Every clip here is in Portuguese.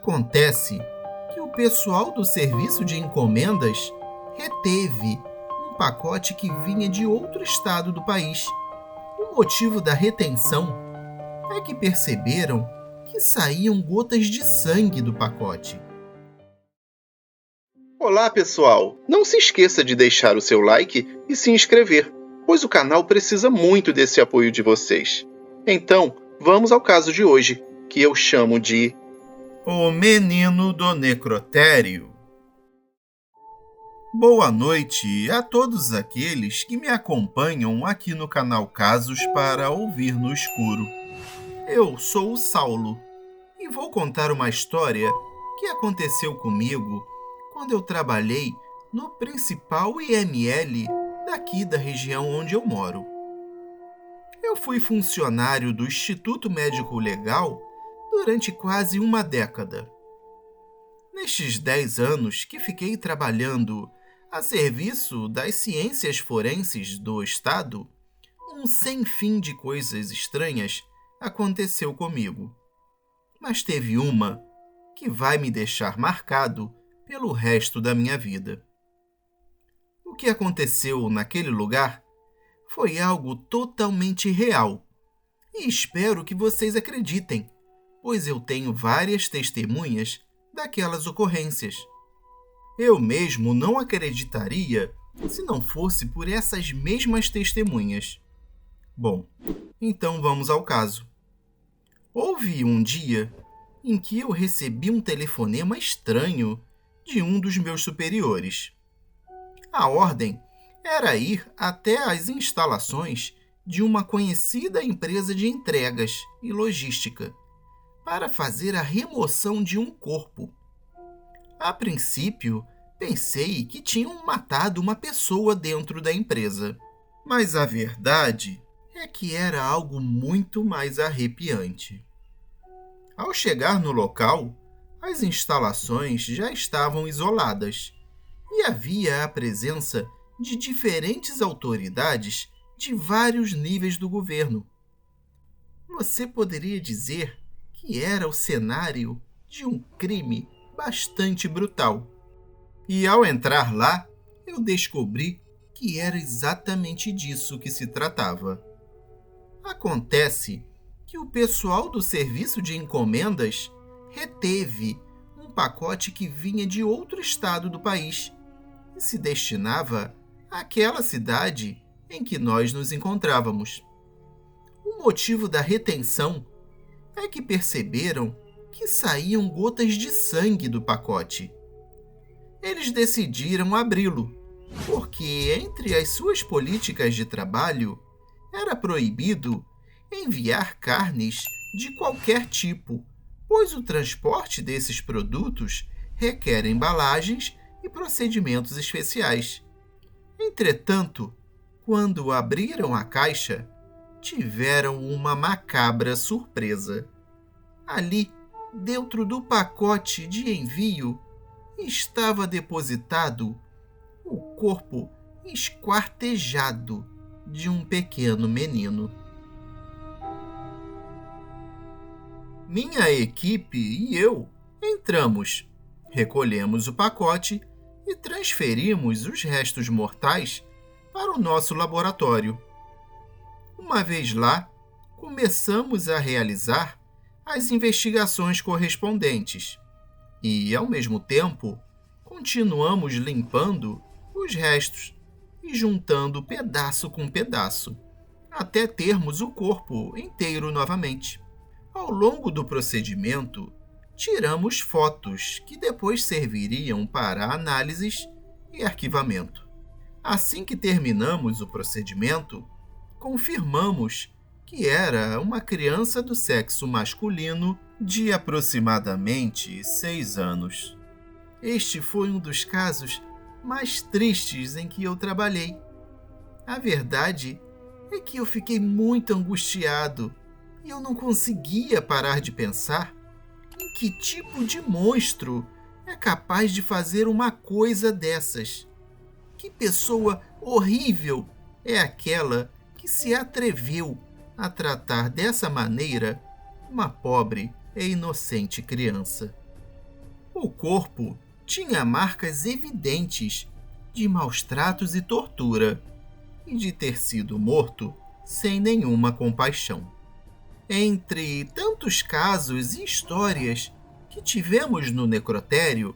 Acontece que o pessoal do serviço de encomendas reteve um pacote que vinha de outro estado do país. O motivo da retenção é que perceberam que saíam gotas de sangue do pacote. Olá, pessoal! Não se esqueça de deixar o seu like e se inscrever, pois o canal precisa muito desse apoio de vocês. Então, vamos ao caso de hoje, que eu chamo de O Menino do Necrotério. Boa noite a todos aqueles que me acompanham aqui no canal Casos para Ouvir no Escuro. Eu sou o Saulo e vou contar uma história que aconteceu comigo quando eu trabalhei no principal IML daqui da região onde eu moro. Eu fui funcionário do Instituto Médico Legal durante quase uma década. Nestes 10 anos que fiquei trabalhando a serviço das ciências forenses do Estado, um sem fim de coisas estranhas aconteceu comigo. Mas teve uma que vai me deixar marcado pelo resto da minha vida. O que aconteceu naquele lugar foi algo totalmente real. E espero que vocês acreditem, pois eu tenho várias testemunhas daquelas ocorrências. Eu mesmo não acreditaria se não fosse por essas mesmas testemunhas. Bom, então vamos ao caso. Houve um dia em que eu recebi um telefonema estranho de um dos meus superiores. A ordem era ir até as instalações de uma conhecida empresa de entregas e logística para fazer a remoção de um corpo. A princípio, pensei que tinham matado uma pessoa dentro da empresa, mas a verdade é que era algo muito mais arrepiante. Ao chegar no local, as instalações já estavam isoladas e havia a presença de diferentes autoridades de vários níveis do governo. Você poderia dizer que era o cenário de um crime bastante brutal. E ao entrar lá, eu descobri que era exatamente disso que se tratava. Acontece que o pessoal do serviço de encomendas reteve um pacote que vinha de outro estado do país e se destinava àquela cidade em que nós nos encontrávamos. O motivo da retenção é que perceberam que saíam gotas de sangue do pacote. Eles decidiram abri-lo, porque entre as suas políticas de trabalho era proibido enviar carnes de qualquer tipo, pois o transporte desses produtos requer embalagens e procedimentos especiais. Entretanto, quando abriram a caixa, tiveram uma macabra surpresa. Ali, dentro do pacote de envio, estava depositado o corpo esquartejado de um pequeno menino. Minha equipe e eu entramos, recolhemos o pacote e transferimos os restos mortais para o nosso laboratório. Uma vez lá, começamos a realizar as investigações correspondentes e, ao mesmo tempo, continuamos limpando os restos e juntando pedaço com pedaço, até termos o corpo inteiro novamente. Ao longo do procedimento, tiramos fotos que depois serviriam para análises e arquivamento. Assim que terminamos o procedimento, confirmamos que era uma criança do sexo masculino de aproximadamente 6 anos. Este foi um dos casos mais tristes em que eu trabalhei. A verdade é que eu fiquei muito angustiado e eu não conseguia parar de pensar em que tipo de monstro é capaz de fazer uma coisa dessas. Que pessoa horrível é aquela que se atreveu a tratar dessa maneira uma pobre e inocente criança. O corpo tinha marcas evidentes de maus tratos e tortura, e de ter sido morto sem nenhuma compaixão. Entre tantos casos e histórias que tivemos no necrotério,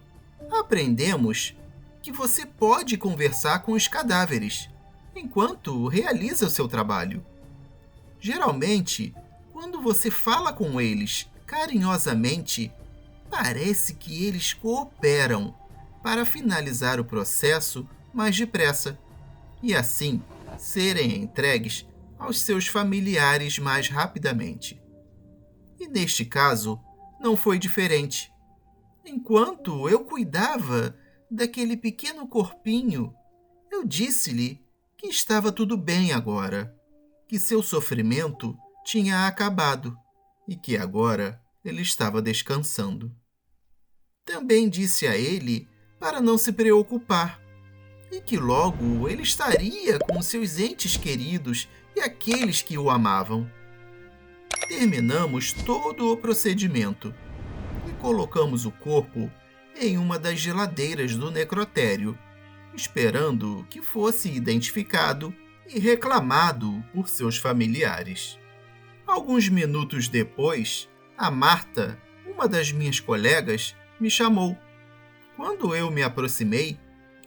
aprendemos que você pode conversar com os cadáveres enquanto realiza o seu trabalho. Geralmente, quando você fala com eles carinhosamente, parece que eles cooperam para finalizar o processo mais depressa e assim serem entregues aos seus familiares mais rapidamente. E neste caso, não foi diferente. Enquanto eu cuidava daquele pequeno corpinho, eu disse-lhe que estava tudo bem agora, que seu sofrimento tinha acabado e que agora ele estava descansando. Também disse a ele para não se preocupar e que logo ele estaria com seus entes queridos e aqueles que o amavam. Terminamos todo o procedimento e colocamos o corpo em uma das geladeiras do necrotério, esperando que fosse identificado e reclamado por seus familiares. Alguns minutos depois, a Marta, uma das minhas colegas, me chamou. Quando eu me aproximei,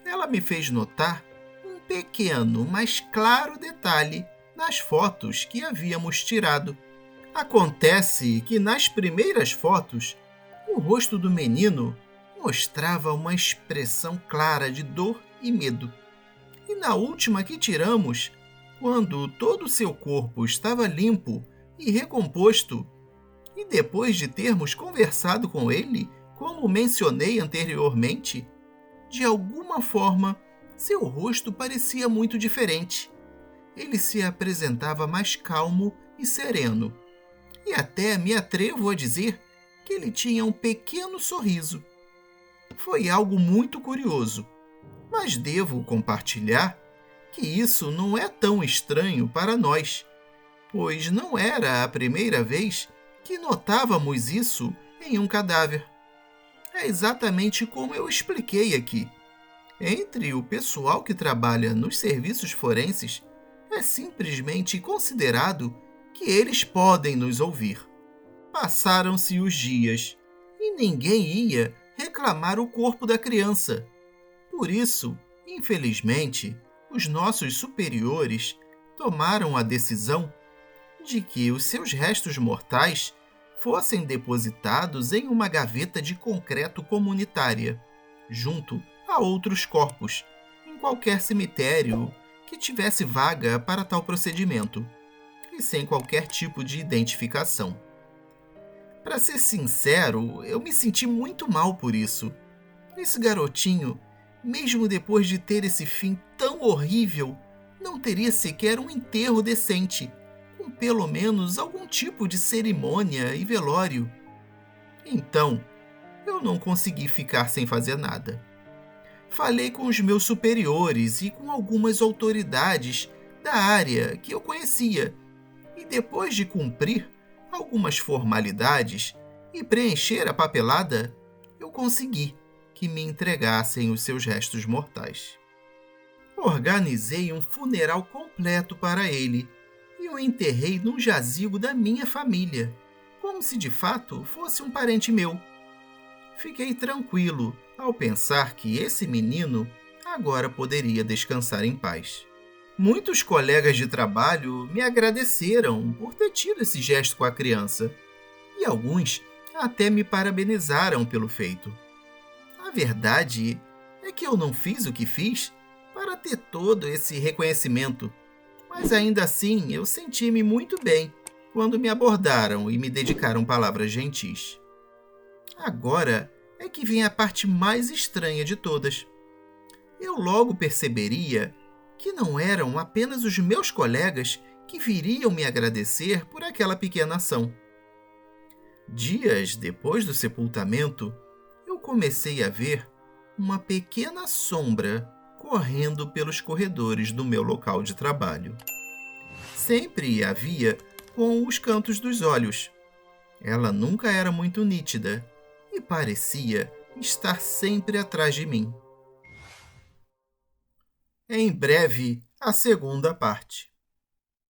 ela me fez notar um pequeno, mas claro detalhe nas fotos que havíamos tirado. Acontece que nas primeiras fotos, o rosto do menino mostrava uma expressão clara de dor e medo. E na última que tiramos, quando todo o seu corpo estava limpo e recomposto, e depois de termos conversado com ele, como mencionei anteriormente, de alguma forma, seu rosto parecia muito diferente. Ele se apresentava mais calmo e sereno, e até me atrevo a dizer que ele tinha um pequeno sorriso. Foi algo muito curioso, mas devo compartilhar que isso não é tão estranho para nós, pois não era a primeira vez que notávamos isso em um cadáver. É exatamente como eu expliquei aqui. Entre o pessoal que trabalha nos serviços forenses, é simplesmente considerado que eles podem nos ouvir. Passaram-se os dias e ninguém ia reclamar o corpo da criança. Por isso, infelizmente, os nossos superiores tomaram a decisão de que os seus restos mortais fossem depositados em uma gaveta de concreto comunitária, junto a outros corpos, em qualquer cemitério que tivesse vaga para tal procedimento, e sem qualquer tipo de identificação. Para ser sincero, eu me senti muito mal por isso. Esse garotinho, mesmo depois de ter esse fim tão horrível, não teria sequer um enterro decente, com pelo menos algum tipo de cerimônia e velório. Então, eu não consegui ficar sem fazer nada. Falei com os meus superiores e com algumas autoridades da área que eu conhecia, e depois de cumprir algumas formalidades e preencher a papelada, eu consegui que me entregassem os seus restos mortais. Organizei um funeral completo para ele e o enterrei num jazigo da minha família, como se de fato fosse um parente meu. Fiquei tranquilo ao pensar que esse menino agora poderia descansar em paz. Muitos colegas de trabalho me agradeceram por ter tido esse gesto com a criança, e alguns até me parabenizaram pelo feito. A verdade é que eu não fiz o que fiz para ter todo esse reconhecimento, mas ainda assim eu senti-me muito bem quando me abordaram e me dedicaram palavras gentis. Agora é que vem a parte mais estranha de todas. Eu logo perceberia que não eram apenas os meus colegas que viriam me agradecer por aquela pequena ação. Dias depois do sepultamento, eu comecei a ver uma pequena sombra correndo pelos corredores do meu local de trabalho. Sempre a via com os cantos dos olhos. Ela nunca era muito nítida e parecia estar sempre atrás de mim. Em breve, a segunda parte.